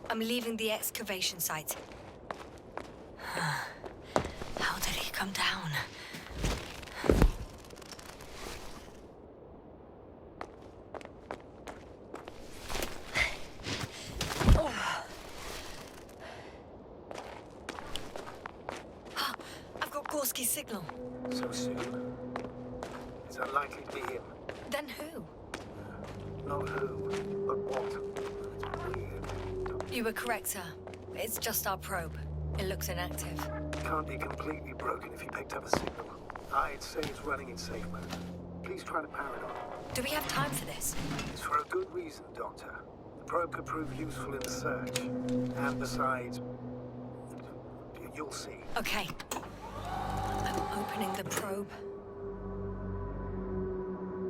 I'm leaving the excavation site. How did he come down? I've got Gorsky's signal. So soon? It's unlikely to be him. Then who? Not who, but what. It's weird. You were correct, sir. It's just our probe. It looks inactive. Can't be completely broken if you picked up a signal. I'd say it's running in safe mode. Please try to power it on. Do we have time for this? It's for a good reason, Doctor. The probe could prove useful in the search. And besides, you'll see. Okay. I'm opening the probe.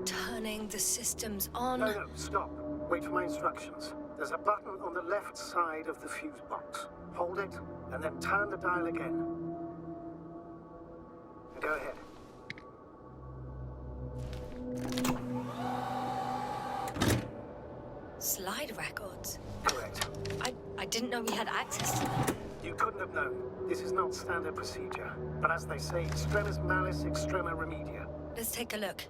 Turning the systems on. No, stop. Wait for my instructions. There's a button on the left side of the fuse box. Hold it, and then turn the dial again. Go ahead. Slide records? Correct. I didn't know we had access to them. You couldn't have known. This is not standard procedure. But as they say, extremis malice, extrema remedia. Let's take a look.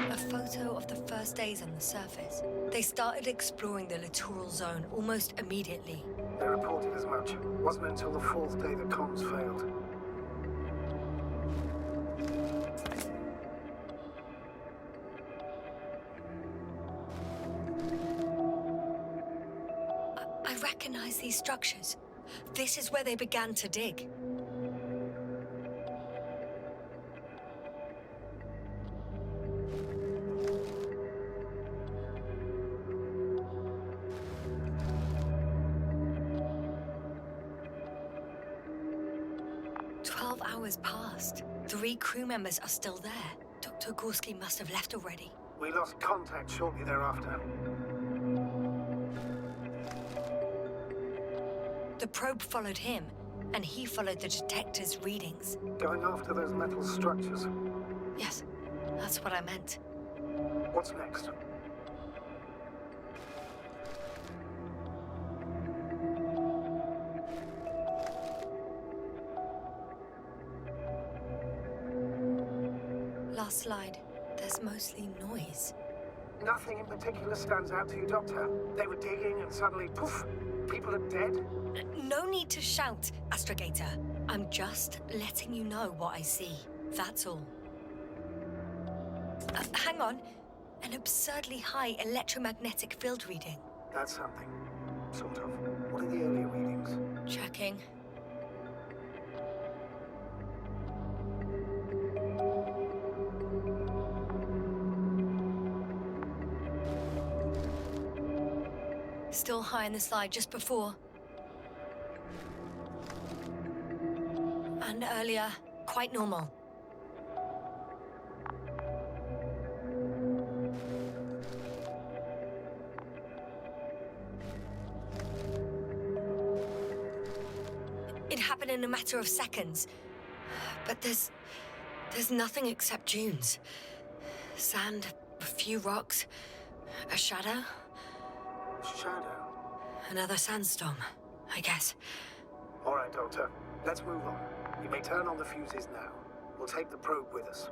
A photo of the first days on the surface. They started exploring the littoral zone almost immediately. They reported as much. Wasn't until the fourth day that comms failed. I recognize these structures. This is where they began to dig. Hours passed. 3 crew members are still there. Dr. Gorsky must have left already. We lost contact shortly thereafter. The probe followed him, and he followed the detector's readings. Going after those metal structures. Yes, that's what I meant. What's next? Last slide. There's mostly noise. Nothing in particular stands out to you, Doctor. They were digging and suddenly, poof, people are dead? No need to shout, Astrogator. I'm just letting you know what I see. That's all. Hang on. An absurdly high electromagnetic field reading. That's something. Sort of. What are the earlier readings? Checking. Still high in the slide just before. And earlier, quite normal. It happened in a matter of seconds. But there's nothing except dunes. Sand, a few rocks, a shadow. Shadow? Another sandstorm, I guess. All right, Doctor. Let's move on. You may turn on the fuses now. We'll take the probe with us.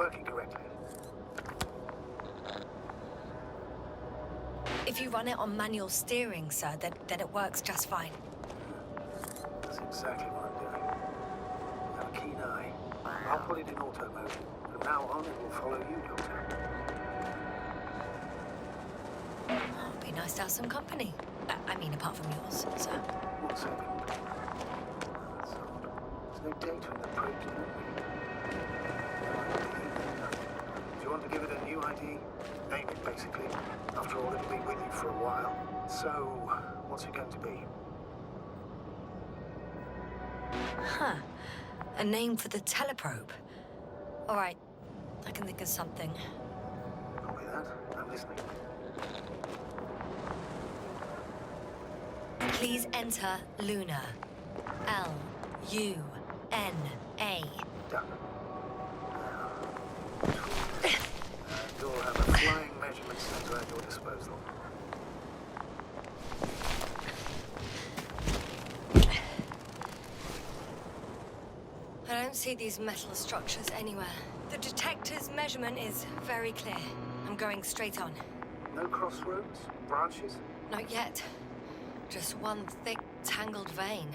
working correctly. If you run it on manual steering, sir, then it works just fine. That's exactly what I'm doing. Have a keen eye. I'll put it in auto mode. From now on, it will follow you, Doctor. Oh, it'd be nice to have some company. I mean, apart from yours, sir. 1 second. That's odd. There's no data in the probe delivery. Do you want to give it a new ID? Name it, basically. After all, it'll be with you for a while. So, what's it going to be? Huh. A name for the teleprobe. All right. I can think of something. Probably that. I'm listening. Please enter Luna. L-U-N-A. Done. And you'll have a flying measurement center at your disposal. I don't see these metal structures anywhere. The detector's measurement is very clear. I'm going straight on. No crossroads? Branches? Not yet. Just one thick, tangled vein.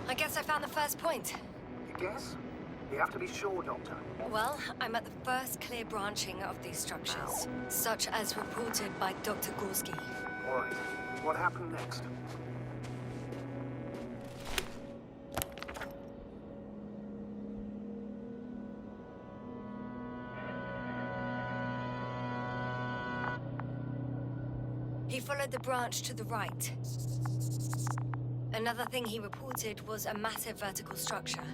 I guess I found the first point. You guess? You have to be sure, Doctor. Well, I'm at the first clear branching of these structures, such as reported by Dr. Gorsky. All right. What happened next? He followed the branch to the right. Another thing he reported was a massive vertical structure.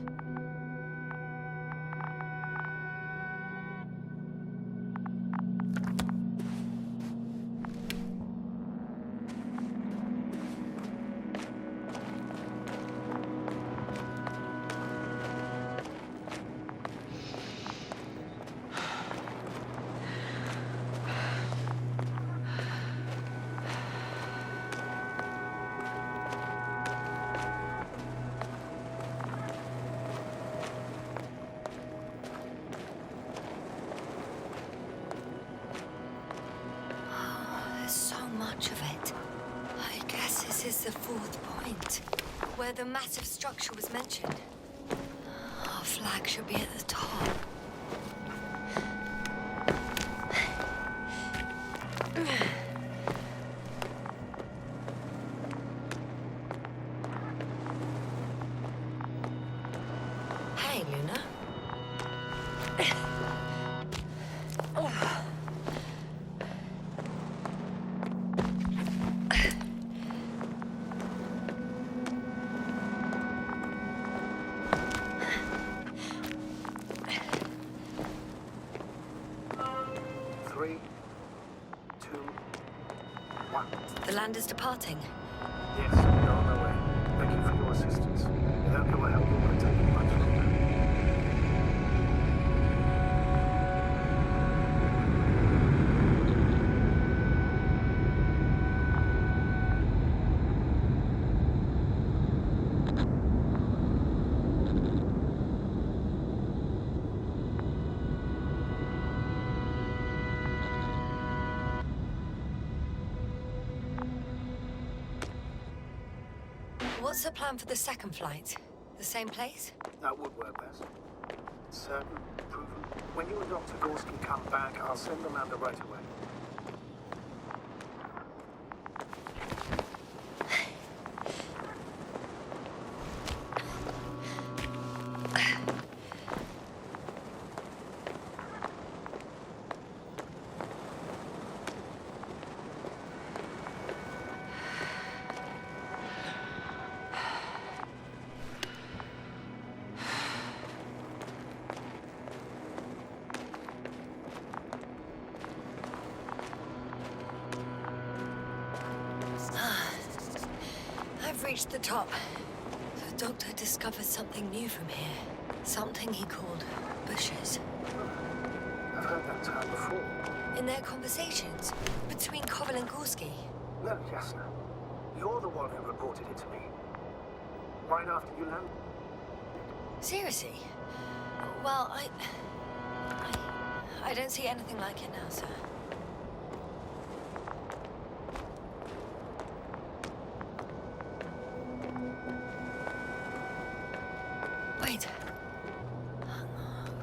Much of it. I guess this is the fourth point, where the massive structure was mentioned. Our flag should be at the top. Hey, Luna. The land is departing. Yes, we are on our way. Thank you for your assistance. Without your help, it would have taken much longer. What's the plan for the second flight? The same place? That would work best. Certain, proven. When you and Dr. Gorsky come back, I'll send the lander right away. I've reached the top. The doctor discovered something new from here. Something he called bushes. I've heard that term before. In their conversations between Koval and Gorsky. No, Jasna. You're the one who reported it to me. Right after you landed. Seriously? Well, I don't see anything like it now, sir. Wait.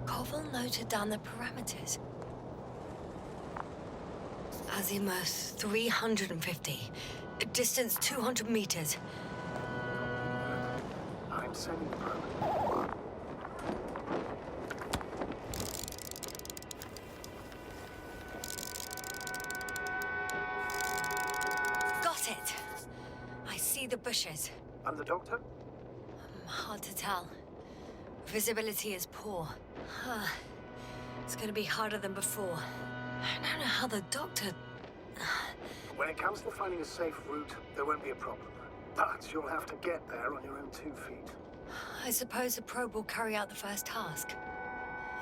Koval noted down the parameters. Azimuth 350. Distance 200 meters. I'm sending the probe. Got it. I see the bushes. And the doctor? Hard to tell. Visibility is poor. It's gonna be harder than before. I don't know how the doctor... When it comes to finding a safe route, there won't be a problem. But you'll have to get there on your own 2 feet. I suppose the probe will carry out the first task.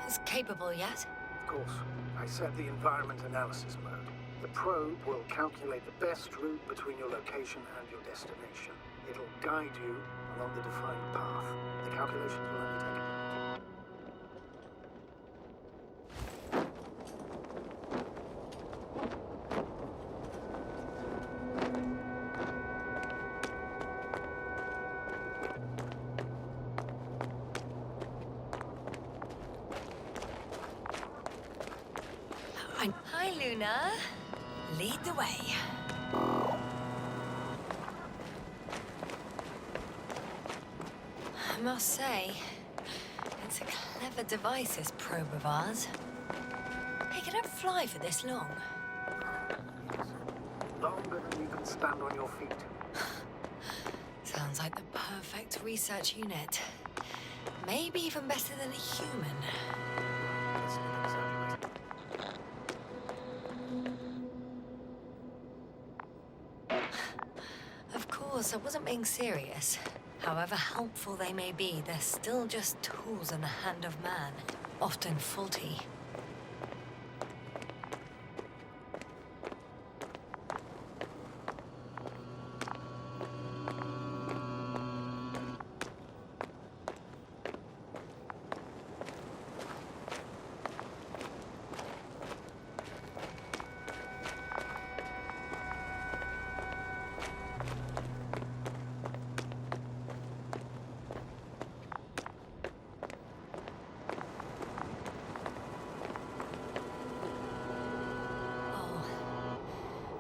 It's capable yet? Of course. I set the environment analysis mode. The probe will calculate the best route between your location and your destination. It'll guide you along the defined path. The calculations will only take a minute. Hi, Luna. Lead the way. I must say, it's a clever device, this probe of ours. Hey, can it fly for this long? Longer than you can stand on your feet. Sounds like the perfect research unit. Maybe even better than a human. It's an exaggeration. Of course, I wasn't being serious. However helpful they may be, they're still just tools in the hand of man, often faulty.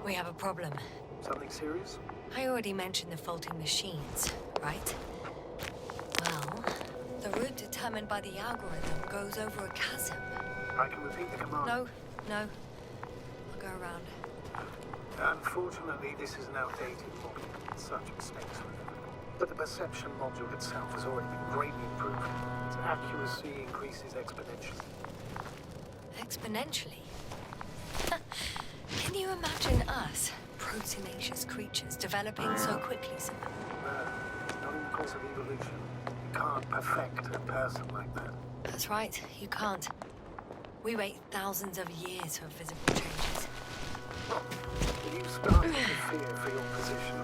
We have a problem. Something serious? I already mentioned the faulty machines, right? Well, the route determined by the algorithm goes over a chasm. I can repeat the command. No. I'll go around. Unfortunately, this is an outdated model. Such mistakes are inevitable. But the perception module itself has already been greatly improved. Its accuracy increases exponentially. Exponentially? Can you imagine us, proteinaceous creatures, developing so quickly, sir? No, not in the course of evolution. You can't perfect a person like that. That's right, you can't. We wait thousands of years for visible changes. Are you starting to fear for your position?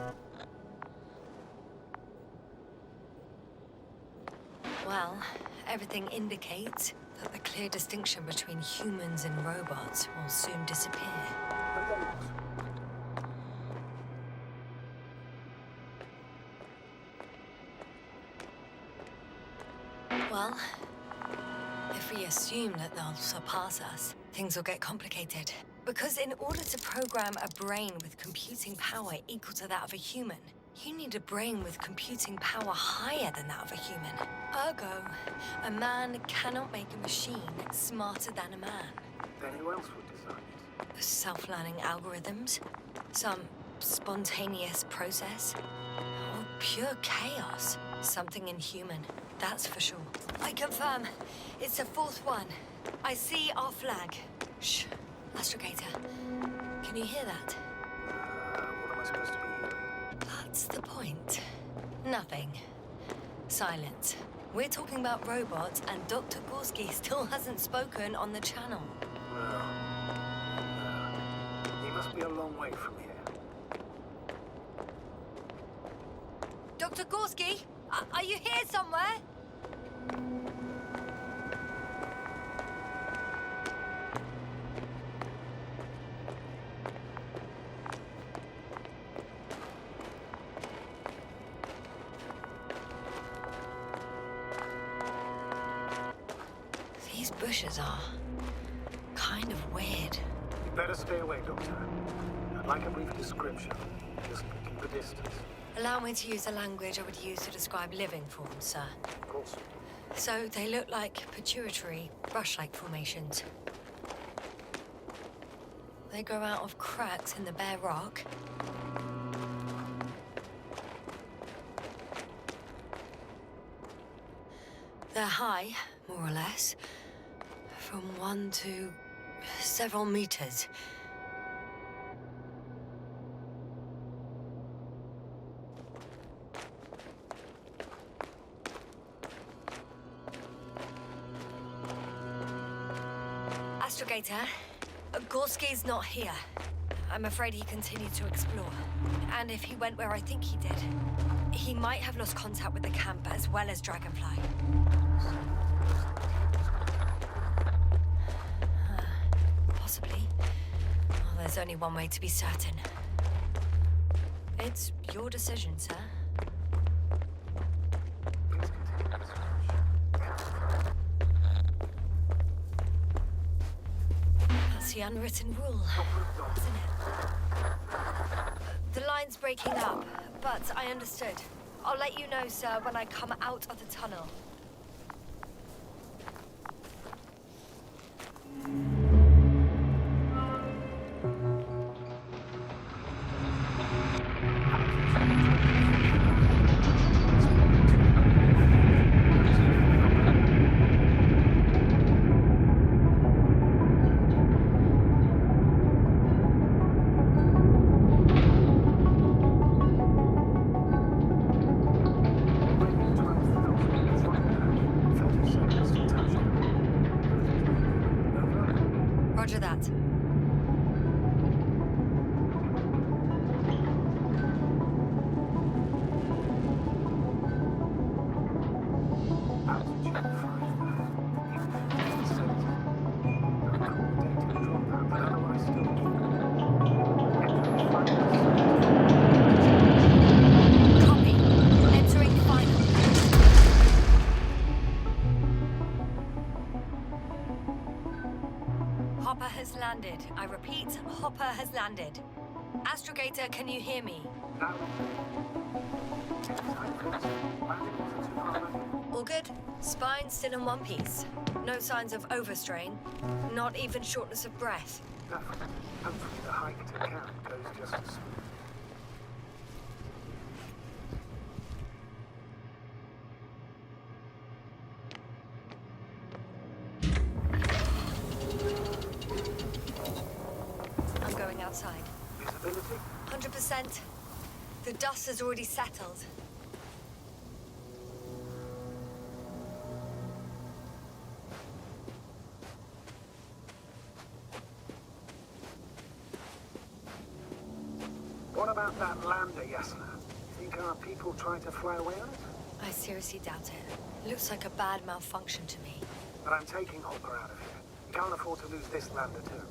Well, everything indicates that the clear distinction between humans and robots will soon disappear. And then what? Well, if we assume that they'll surpass us, things will get complicated. Because in order to program a brain with computing power equal to that of a human, you need a brain with computing power higher than that of a human. Ergo, a man cannot make a machine smarter than a man. Then who else would design it? Self-learning algorithms, some spontaneous process, or pure chaos. Something inhuman, that's for sure. I confirm, it's the fourth one. I see our flag. Shh, Astrogator. Can you hear that? What am I supposed to be hearing? That's the point. Nothing. Silence. We're talking about robots, and Dr. Gorsky still hasn't spoken on the channel. Well, he must be a long way from here. Dr. Gorsky, are you here somewhere? These bushes are kind of weird. You better stay away, Doctor. I'd like a brief description. Just keep a distance. Allow me to use the language I would use to describe living forms, sir. Of course. So they look like pituitary, brush-like formations. They grow out of cracks in the bare rock. They're high, more or less, from 1 to several meters. Astrogator, Gorsky's not here. I'm afraid he continued to explore. And if he went where I think he did, he might have lost contact with the camp as well as Dragonfly. Possibly. Well, there's only one way to be certain. It's your decision, sir. That's the unwritten rule, isn't it? The line's breaking up, but I understood. I'll let you know, sir, when I come out of the tunnel. Roger that. Copy. Entering final. Hopper has landed. I repeat, Hopper has landed. Astrogator, can you hear me? All good. Spine still in one piece. No signs of overstrain. Not even shortness of breath. Hopefully the hike to camp goes just as smooth. I'm going outside. Visibility? 100%. The dust has already settled. What about that lander, Yasna? Think our people trying to fly away on it? I seriously doubt it. Looks like a bad malfunction to me. But I'm taking Hopper out of here. We can't afford to lose this lander too.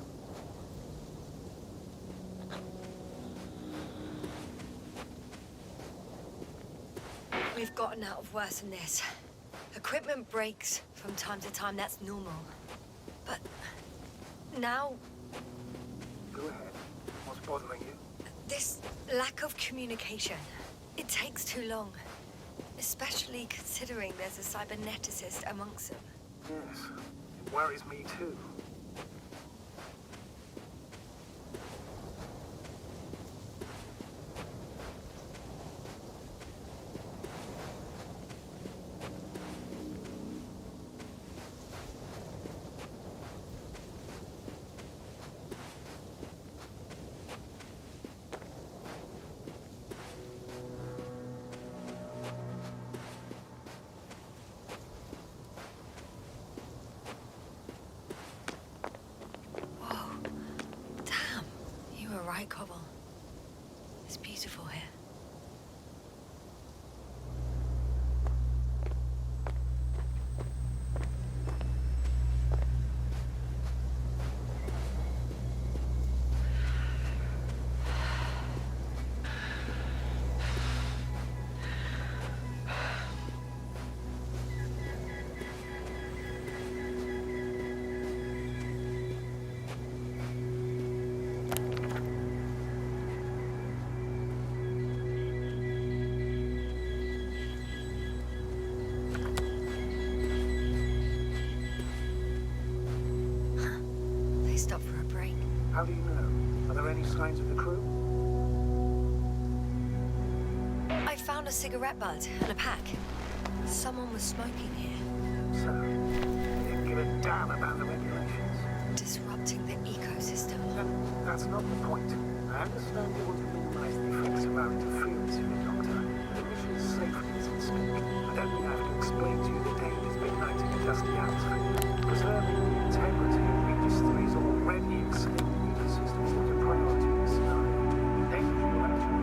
We've gotten out of worse than this. Equipment breaks from time to time, that's normal. But now, Go ahead. What's bothering you? this lack of communication. It takes too long. Especially considering there's a cyberneticist amongst them. Yes. It worries me too. right, Cobble. It's beautiful here. Stop for a break. How do you know? Are there any signs of the crew? I found a cigarette butt and a pack. Someone was smoking here. So, you didn't give a damn about the regulations. Disrupting the ecosystem. That's not the point. I understand you want to minimize the effects of our interference in the Doctor. The mission's safety is at stake. I don't think I have to explain to you the dangers igniting a dusty atmosphere. Preserving the integrity of Regis 3's already extinct ecosystem is not a priority in this scenario. Danger you imagine.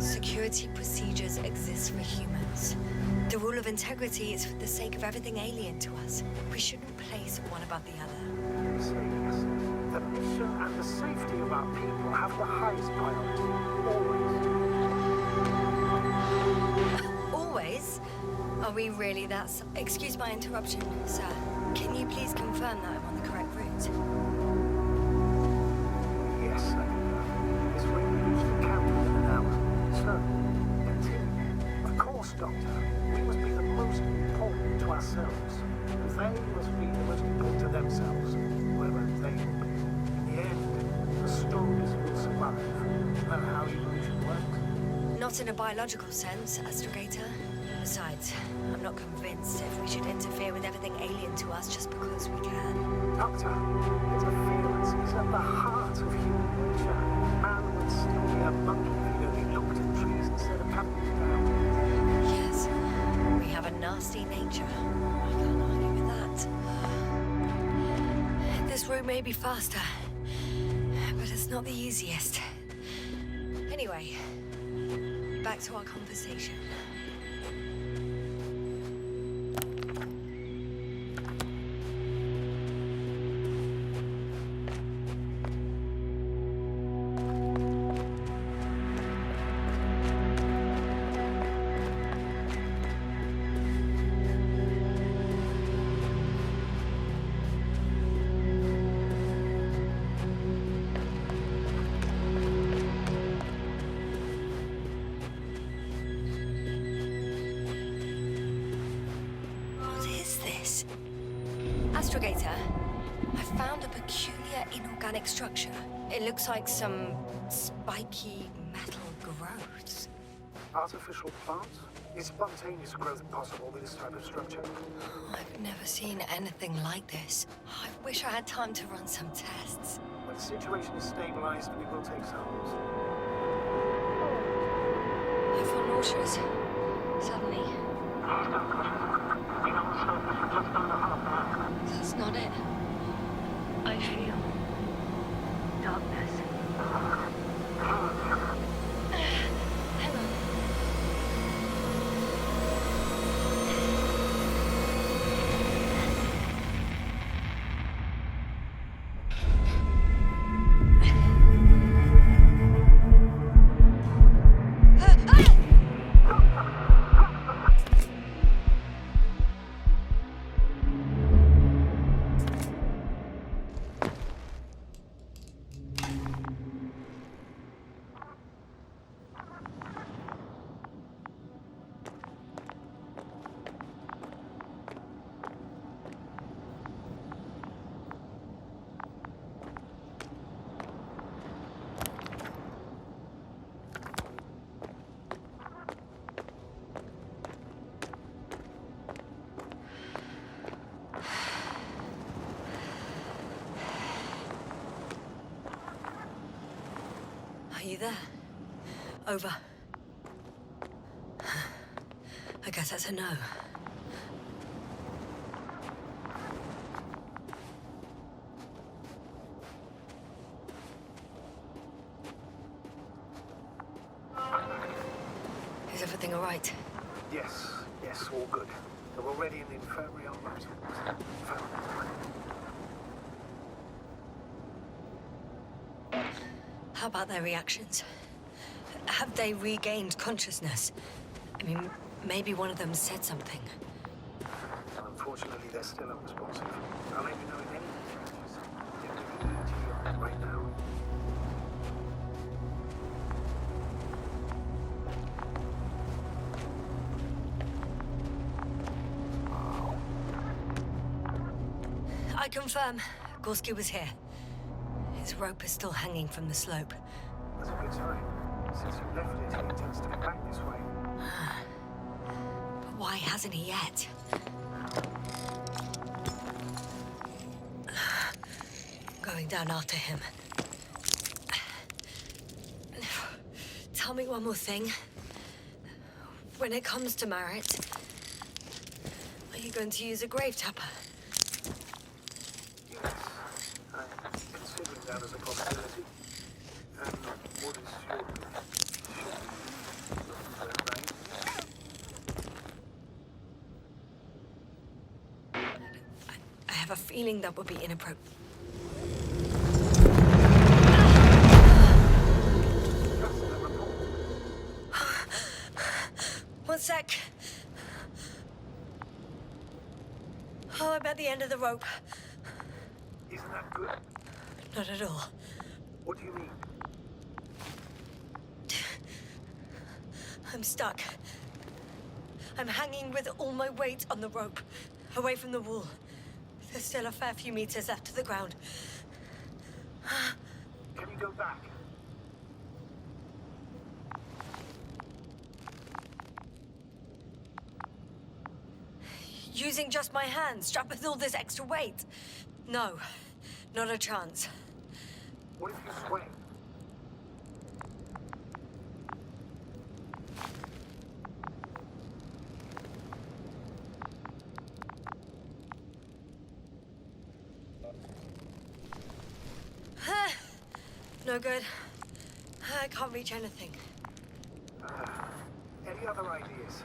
Security procedures exist for humans. The rule of integrity is for the sake of everything alien to us. We shouldn't place one above the other. You say yes. The mission and the safety of our people have the highest priority. Always. Always? Are we really that... Excuse my interruption, sir. Can you please confirm that I'm on the correct route? Yes, I can. This way we reach the camp within an hour. So, continue. Of course, Doctor. We must be the most important to ourselves. They must be the most important to themselves, whoever they will be. In the end, the stories will survive. Is that how evolution works? Not in a biological sense, Astrogator. Besides, I'm not convinced if we should interfere with everything alien to us just because we can. Doctor, interference is at the heart of human nature. Man would still be a monkey if he only looked at trees instead of cutting them down. Yes, we have a nasty nature. I can't argue with that. This route may be faster, but it's not the easiest. Anyway, back to our conversation. Astrogator, I found a peculiar inorganic structure. It looks like some spiky metal growths. Artificial plants? Is spontaneous growth possible with this type of structure? I've never seen anything like this. I wish I had time to run some tests. When the situation is stabilized, we will take samples. I feel nauseous. Suddenly. That's not it. I feel darkness. Hang on. Are you there? Over. I guess that's a no. everything all right? Yes, all good. They're already in the infirmary en route. How about their reactions? Have they regained consciousness? I mean, maybe one of them said something. Unfortunately, they're still unresponsive. I'll let you know if anything changes. Get the EEG on right now. I confirm, Gorsky was here. His rope is still hanging from the slope. That's a good sign. Since you left it, he intends to come back this way. But why hasn't he yet? Going down after him. Tell me one more thing. When it comes to Marret, are you going to use a grave tapper? Yes, I'm considering that as a possibility. And what is your... I have a feeling that would be inappropriate. One sec. Oh, I'm at the end of the rope. Isn't that good? Not at all. What do you mean? I'm stuck. I'm hanging with all my weight on the rope, away from the wall. There's still a fair few meters left to the ground. Can you go back? Using just my hands, strapped with all this extra weight? No, not a chance. What if you sway? No good. I can't reach anything. Any other ideas?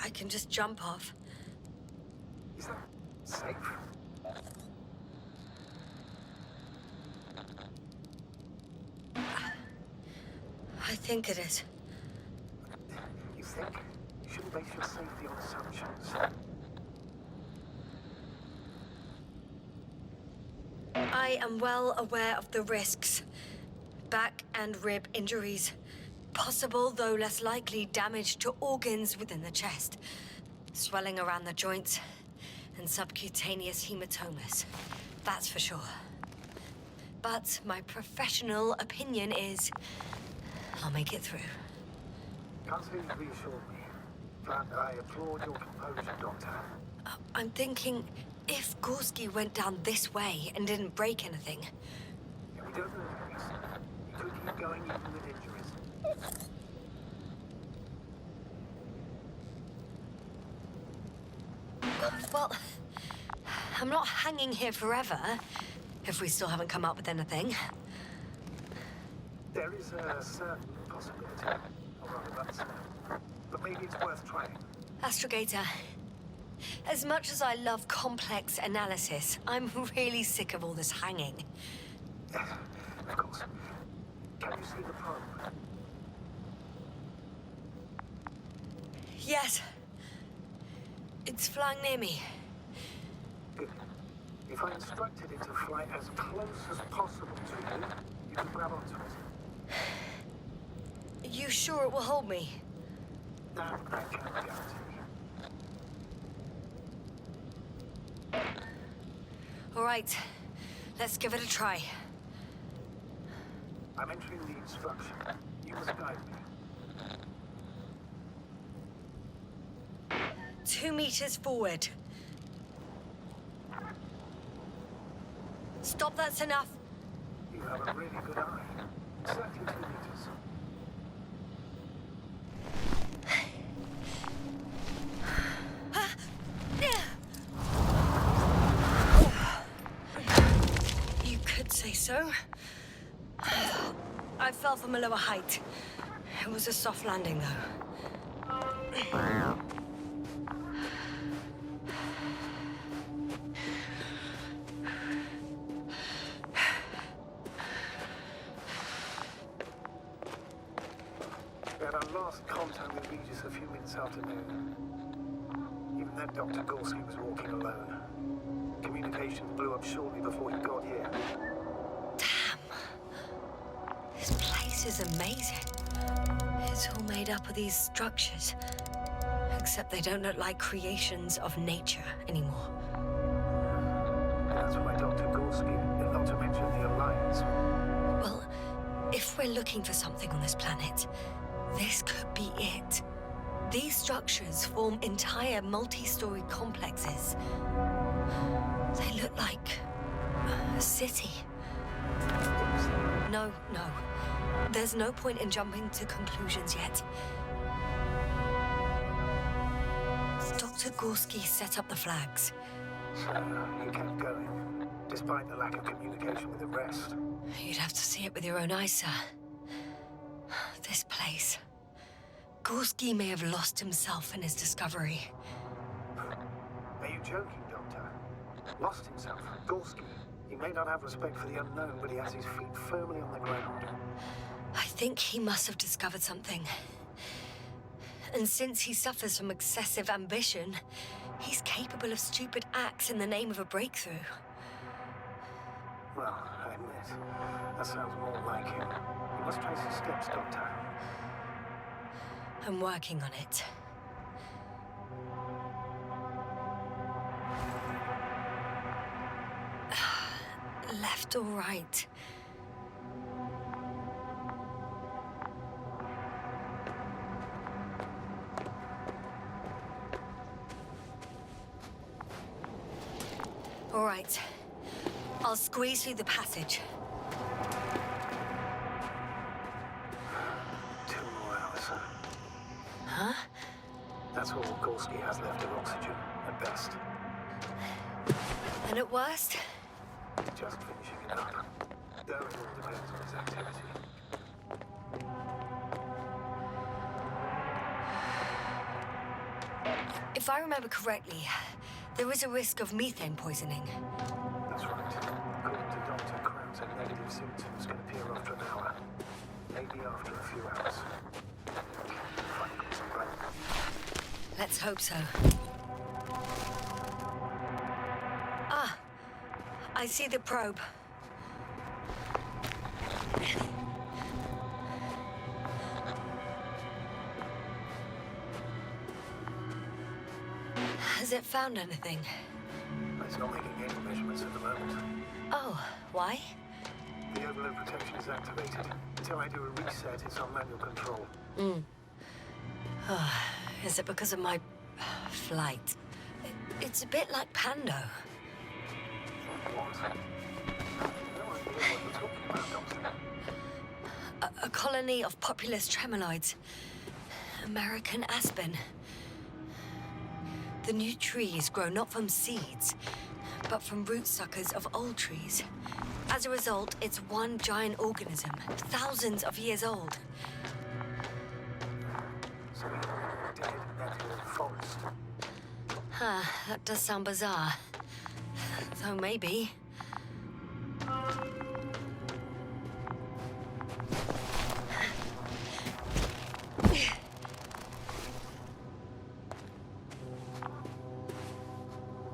I can just jump off. Is that safe? I think it is. You think? You shouldn't base your safety on assumptions. I am well aware of the risks. Back and rib injuries. Possible, though less likely, damage to organs within the chest. Swelling around the joints, and subcutaneous hematomas. That's for sure. But my professional opinion is... I'll make it through. Can't say you've reassured me, but I applaud your composure, Doctor. I'm thinking, if Gorsky went down this way and didn't break anything... Yeah, we don't know the reason. You could keep going even with injuries. Well, I'm not hanging here forever, if we still haven't come up with anything. There is a certain possibility, or rather, but maybe it's worth trying. Astrogator, as much as I love complex analysis, I'm really sick of all this hanging. Yes, of course. Can you see the probe? Yes. It's flying near me. Good. If I instructed it to fly as close as possible to you, you can grab onto it. You sure it will hold me? That I can't guarantee. All right. Let's give it a try. I'm entering the instruction. You must guide me. 2 meters forward. Stop, that's enough. You have a really good eye. Exactly 2 meters. I fell from a lower height. It was a soft landing, though. We had our last contact with Regis a few minutes after noon. Even then, Dr. Gorsky was walking alone. Communications blew up shortly before he got here. This place is amazing. It's all made up of these structures. Except they don't look like creations of nature anymore. That's why Dr. Gorsky, not to mention the Alliance. Well, if we're looking for something on this planet, this could be it. These structures form entire multi-story complexes. They look like a city. No. There's no point in jumping to conclusions yet. Dr. Gorsky set up the flags. So he kept going, despite the lack of communication with the rest. You'd have to see it with your own eyes, sir. This place. Gorsky may have lost himself in his discovery. Are you joking, Doctor? Lost himself? Gorsky? He may not have respect for the unknown, but he has his feet firmly on the ground. I think he must have discovered something. And since he suffers from excessive ambition, he's capable of stupid acts in the name of a breakthrough. Well, I admit, that sounds more like him. You must trace his steps, Doctor. I'm working on it. Left or right? All right. I'll squeeze through the passage. 2 more hours. Huh? That's all Gorsky has left of oxygen, at best. And at worst? Just finishing it up. Though it all depends on his activity. If I remember correctly, there is a risk of methane poisoning. That's right. According to Dr. Krauser, negative symptoms can appear after an hour. Maybe after a few hours. Let's hope so. Ah, I see the probe. Has it found anything? It's not making any measurements at the moment. Oh, why? The overload protection is activated. Until I do a reset, it's on manual control. Is it because of my flight? It's a bit like Pando. What? I have no idea what you're talking about, Doctor. A colony of populous tremoloids. American aspen. The new trees grow not from seeds, but from root suckers of old trees. As a result, it's one giant organism, thousands of years old. So we're dead metal forest. That does sound bizarre. Though maybe.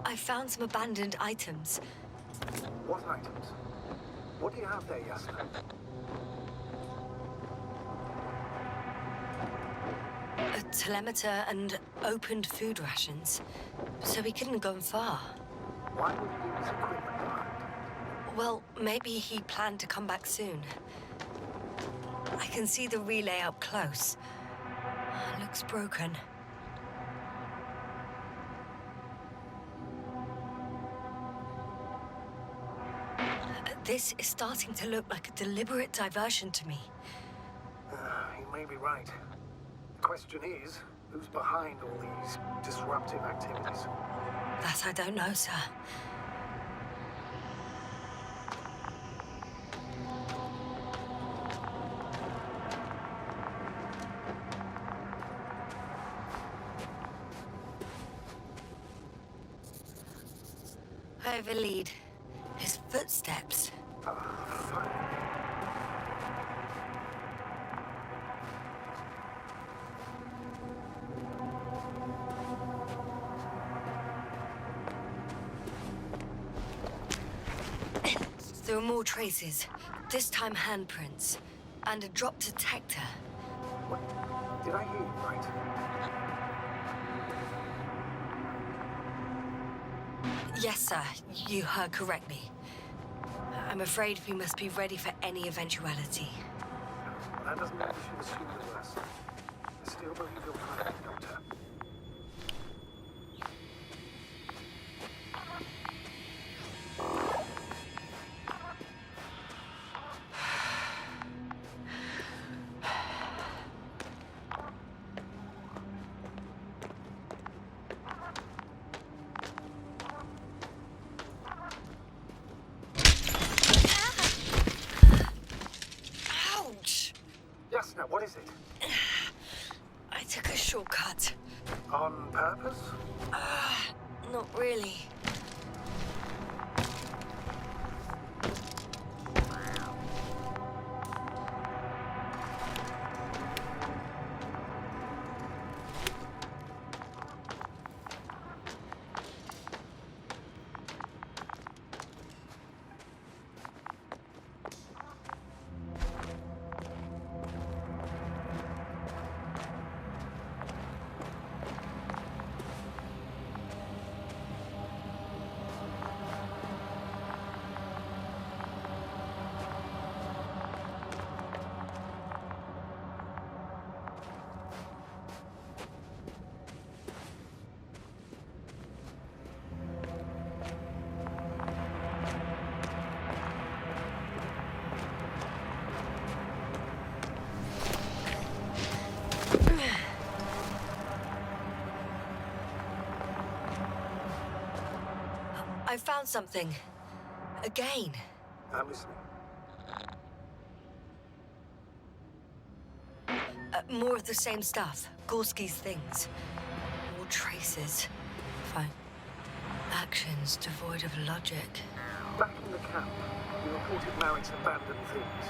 I found some abandoned items. What items? What do you have there, Yasna? A telemeter and opened food rations. So he couldn't have gone far. Why would he leave his equipment behind? Well, maybe he planned to come back soon. I can see the relay up close. Looks broken. This is starting to look like a deliberate diversion to me. You may be right. The question is, who's behind all these disruptive activities? That I don't know, sir. driver lead. His footsteps. Fine. There are more traces. This time handprints. And a drop detector. What? Did I hear you right? Yes, sir. You heard correctly. I'm afraid we must be ready for any eventuality. Well, that doesn't mean we should assume the worst. I still believe you'll find it, Doctor. Ouch! Yes, now what is it? I took a shortcut. On purpose? Not really. I found something. Again. I'm listening. More of the same stuff. Gorsky's things. More traces. Fine. Actions devoid of logic. Back in the camp, you reported Merritt's abandoned things.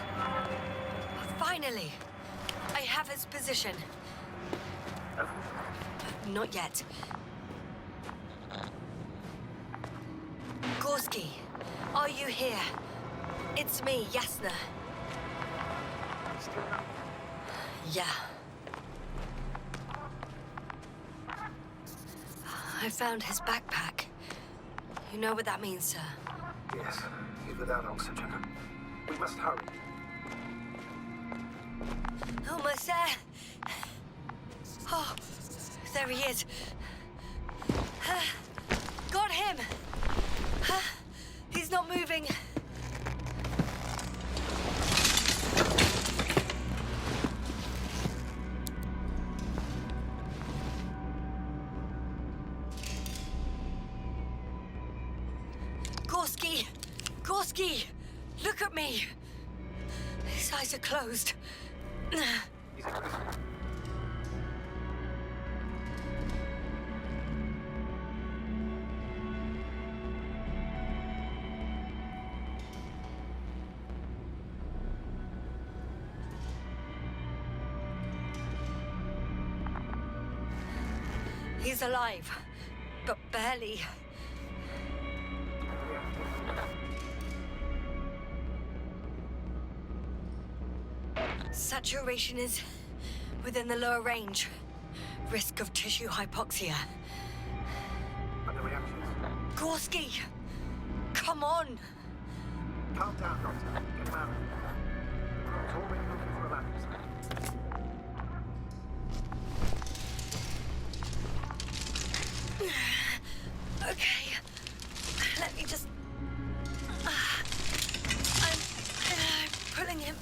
Finally! I have his position. Have you? Not yet. Gorsky, are you here? It's me, Yasna. Still no? Yeah. I found his backpack. You know what that means, sir? Yes, he's without oxygen. We must hurry. Almost there. Oh, there he is. Got him. He's not moving. Gorsky! Gorsky! Look at me! His eyes are closed. He's in prison. He's alive, but barely. Saturation is within the lower range. Risk of tissue hypoxia. And the reactions? Gorsky! Come on! Calm down, Doctor. Get him out of here. I was already looking for a ambulance. Okay. Let me just... I'm pulling him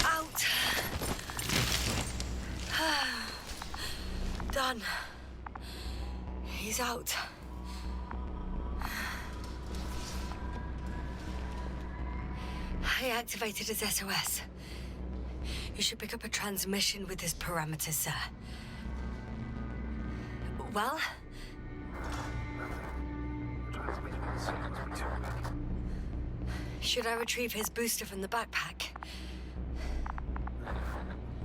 out. Done. He's out. I activated his SOS. You should pick up a transmission with his parameters, sir. Well? The signals be too weak. Should I retrieve his booster from the backpack?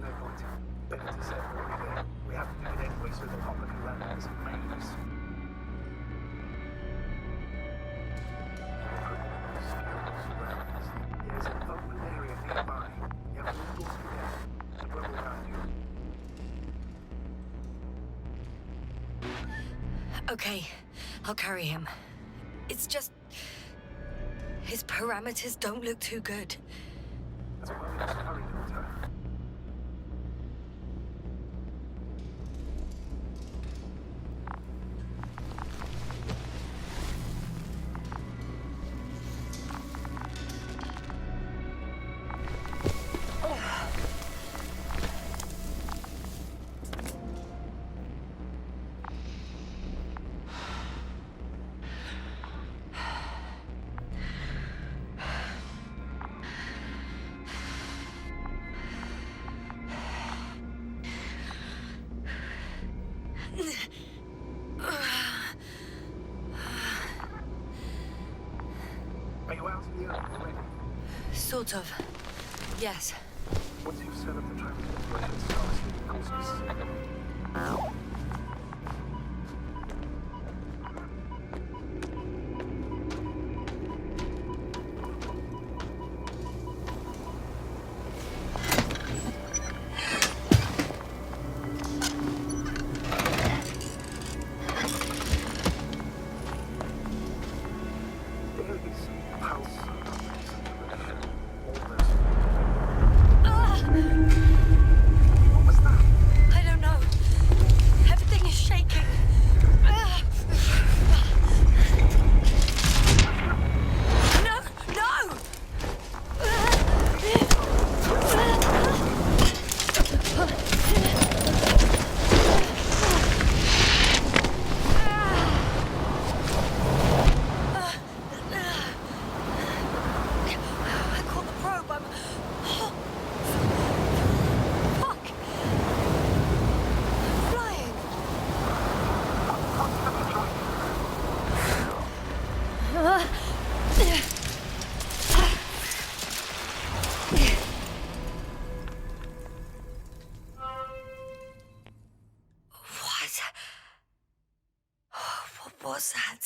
No point. Better to say we're already there. We have to do it anyway so the Hopper can land in this maze. There's an open area nearby. You have to move Gorsky there. The road will guide you. Okay, I'll carry him. It's just... his parameters don't look too good. That's why we must hurry, Doctor. Are you out in the open already? Sort of. Yes. Once you've set up the transmitter, you should start receiving Gorsky's signal. There is pulse. What was that? I don't know. Everything is shaking. No! No! I caught the probe. I'm... Fuck! Flying! What was that?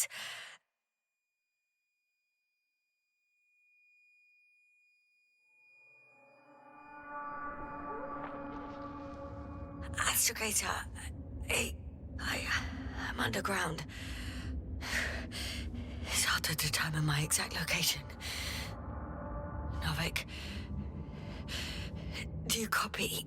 Astrogator, I'm underground. It's hard to determine my exact location. Novik, do you copy?